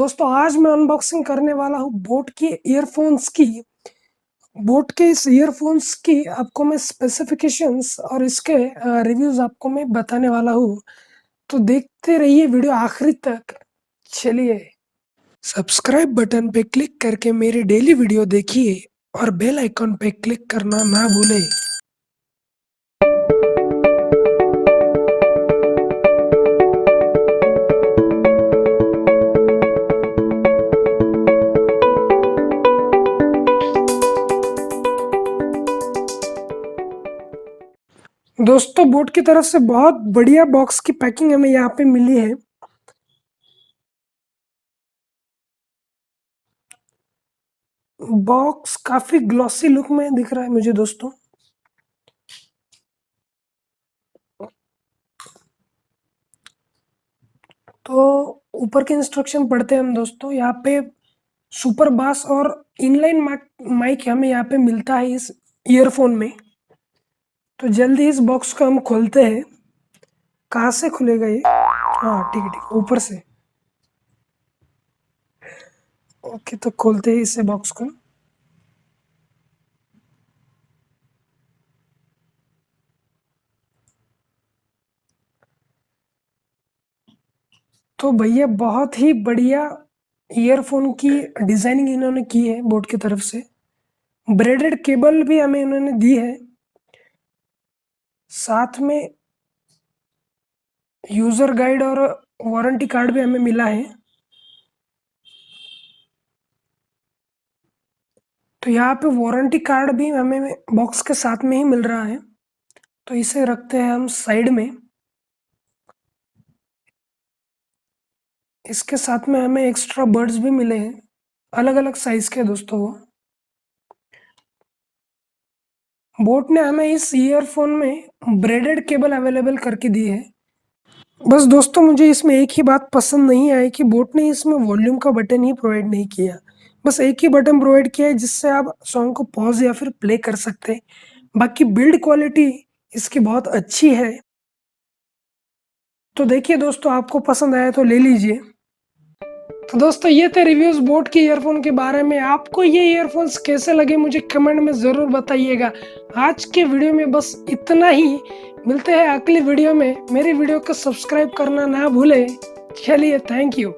दोस्तों आज मैं अनबॉक्सिंग करने वाला हूँ बोट के ईयरफोन्स की। बोट के इस ईयरफोन्स की आपको मैं स्पेसिफिकेशंस और इसके रिव्यूज आपको मैं बताने वाला हूँ। तो देखते रहिए वीडियो आखिरी तक। चलिए, सब्सक्राइब बटन पे क्लिक करके मेरी डेली वीडियो देखिए और बेल आइकॉन पे क्लिक करना ना भूलें। दोस्तों बोट की तरफ से बहुत बढ़िया बॉक्स की पैकिंग हमें यहाँ पे मिली है। बॉक्स काफी ग्लॉसी लुक में दिख रहा है मुझे दोस्तों। तो ऊपर के इंस्ट्रक्शन पढ़ते हैं हम दोस्तों। यहाँ पे सुपर बास और इनलाइन माइक हमें यहाँ पे मिलता है इस ईयरफोन में। तो जल्दी इस बॉक्स को हम खोलते हैं। कहाँ से खुलेगा ये? हाँ ठीक है ठीक है, ऊपर से। ओके, तो खोलते हैं इसे बॉक्स को। तो भैया बहुत ही बढ़िया ईयरफोन की डिजाइनिंग इन्होंने की है बोट की तरफ से। ब्रेडेड केबल भी हमें इन्होंने दी है, साथ में यूजर गाइड और वारंटी कार्ड भी हमें मिला है। तो यहाँ पे वारंटी कार्ड भी हमें बॉक्स के साथ में ही मिल रहा है। तो इसे रखते हैं हम साइड में। इसके साथ में हमें एक्स्ट्रा बर्ड्स भी मिले हैं, अलग अलग साइज के दोस्तों। वो बोट ने हमें इस ईयरफोन में ब्रेडेड केबल अवेलेबल करके दी है। बस दोस्तों मुझे इसमें एक ही बात पसंद नहीं आई कि बोट ने इसमें वॉल्यूम का बटन ही प्रोवाइड नहीं किया। बस एक ही बटन प्रोवाइड किया है जिससे आप सॉन्ग को पॉज या फिर प्ले कर सकते हैं। बाकी बिल्ड क्वालिटी इसकी बहुत अच्छी है। तो देखिए दोस्तों, आपको पसंद आया तो ले लीजिए। तो दोस्तों ये थे रिव्यूज बोट के ईयरफोन के बारे में। आपको ये ईयरफोन्स कैसे लगे मुझे कमेंट में ज़रूर बताइएगा। आज के वीडियो में बस इतना ही। मिलते हैं अगली वीडियो में। मेरी वीडियो को सब्सक्राइब करना ना भूलें। चलिए, थैंक यू।